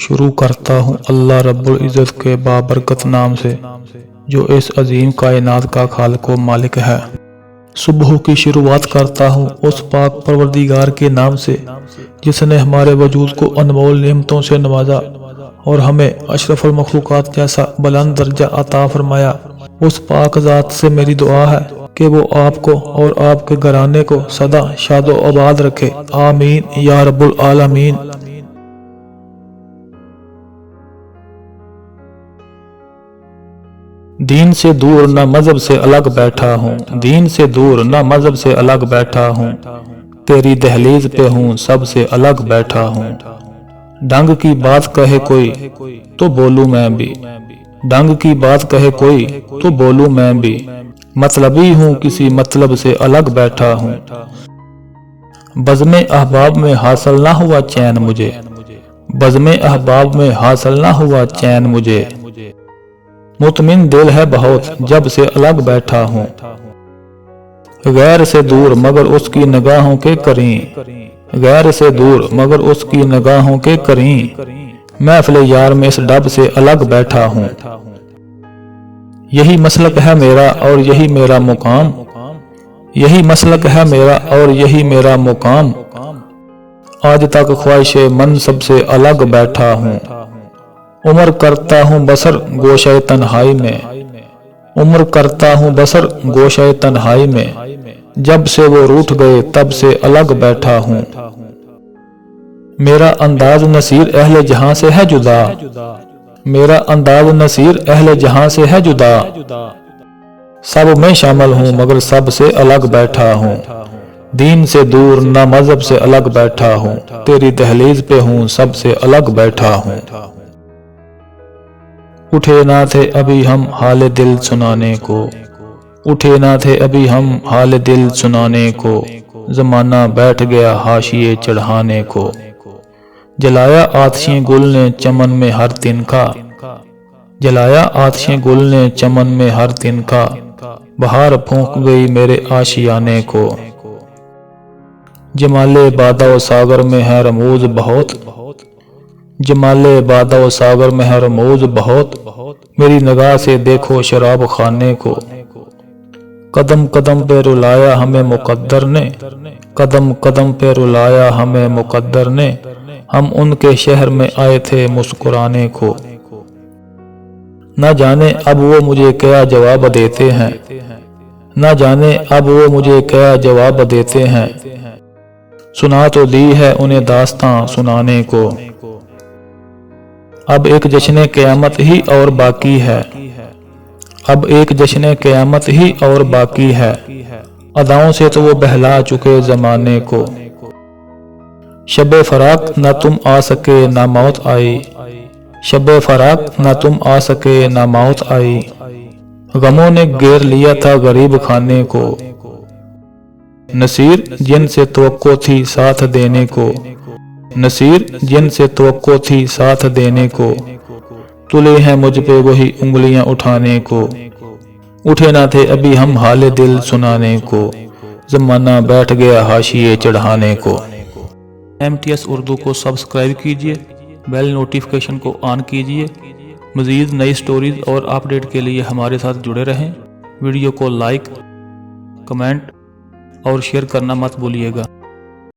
شروع کرتا ہوں اللہ رب العزت کے بابرکت نام سے جو اس عظیم کائنات کا خالق و مالک ہے۔ صبح کی شروعات کرتا ہوں اس پاک پروردگار کے نام سے جس نے ہمارے وجود کو انمول نعمتوں سے نوازا اور ہمیں اشرف المخلوقات جیسا بلند درجہ عطا فرمایا۔ اس پاک ذات سے میری دعا ہے کہ وہ آپ کو اور آپ کے گھرانے کو سدا شاد و آباد رکھے، آمین یا رب العالمین۔ دین سے دور نہ مذہب سے الگ بیٹھا ہوں، دین سے دور نہ مذہب سے الگ بیٹھا ہوں، تیری دہلیز پہ ہوں سب سے الگ بیٹھا ہوں۔ ڈنگ کی بات کہے کوئی تو بولوں میں بھی، ڈنگ کی بات کہے کوئی تو بولوں میں بھی، مطلبی ہوں کسی مطلب سے الگ بیٹھا ہوں۔ بزم احباب میں حاصل نہ ہوا چین مجھے، بزم احباب میں حاصل نہ ہوا چین مجھے، مطمئن دل ہے بہت جب سے الگ بیٹھا ہوں۔ غیر سے دور مگر اس کی نگاہوں کے قریب، غیر سے دور مگر اس کی نگاہوں کے قریب، محفل یار میں اس ڈب سے الگ بیٹھا ہوں۔ یہی مسلک ہے میرا اور یہی میرا مقام، یہی مسلک ہے میرا اور یہی میرا مقام، آج تک خواہش منصب سے الگ بیٹھا ہوں۔ عمر کرتا ہوں بسر گوشہ تنہائی میں، عمر کرتا ہوں بسر گوشہ تنہائی میں، جب سے وہ روٹھ گئے تب سے الگ بیٹھا ہوں۔ میرا انداز نصیر اہل جہاں سے ہے جدا، میرا انداز نصیر اہل جہاں سے ہے جدا، سب میں شامل ہوں مگر سب سے الگ بیٹھا ہوں۔ دین سے دور نہ مذہب سے الگ بیٹھا ہوں، تیری دہلیز پہ ہوں سب سے الگ بیٹھا ہوں۔ اٹھے نہ تھے ابھی ہم حال دل سنانے کو، اٹھے نہ تھے ابھی ہم حال دل سنانے کو، زمانہ بیٹھ گیا حاشیے چڑھانے کو، جلایا آتشیں گل نے چمن میں ہر تن کا، جلایا آتشیں گل نے چمن میں ہر تن کا، بہار پھونک گئی میرے آشیانے کو۔ جمال بادہ و ساگر میں ہے رموز بہت، جمال بادہ و ساگر میں ہے رموز بہت، میری نگاہ سے دیکھو شراب خانے کو۔ قدم قدم پہ رلایا ہمیں مقدر نے، قدم قدم پہ رلایا ہمیں مقدر نے، ہم ان کے شہر میں آئے تھے مسکرانے کو۔ نہ جانے اب وہ مجھے کیا جواب دیتے ہیں، نہ جانے اب وہ مجھے کیا جواب دیتے ہیں، سنا تو دی ہے انہیں داستاں سنانے کو۔ اب ایک جشن قیامت ہی اور باقی ہے، اب ایک جشن قیامت ہی اور باقی ہے، اداؤں سے تو وہ بہلا چکے زمانے کو۔ شب فراق نہ تم آ سکے نہ موت آئی، شب فراق نہ تم آ سکے نہ موت آئی، غموں نے گھیر لیا تھا غریب خانے کو۔ نصیر جن سے توقع تھی ساتھ دینے کو، نصیر جن سے توقع تھی ساتھ دینے کو، تلے ہیں مجھ پہ وہی انگلیاں اٹھانے کو۔ اٹھے نہ تھے ابھی ہم حال دل سنانے کو، زمانہ بیٹھ گیا حاشیے چڑھانے کو۔ MTS اردو کو سبسکرائب کیجئے، بیل نوٹیفیکیشن کو آن کیجئے، مزید نئی سٹوریز اور اپڈیٹ کے لیے ہمارے ساتھ جڑے رہیں۔ ویڈیو کو لائک، کمنٹ اور شیئر کرنا مت بھولیے گا۔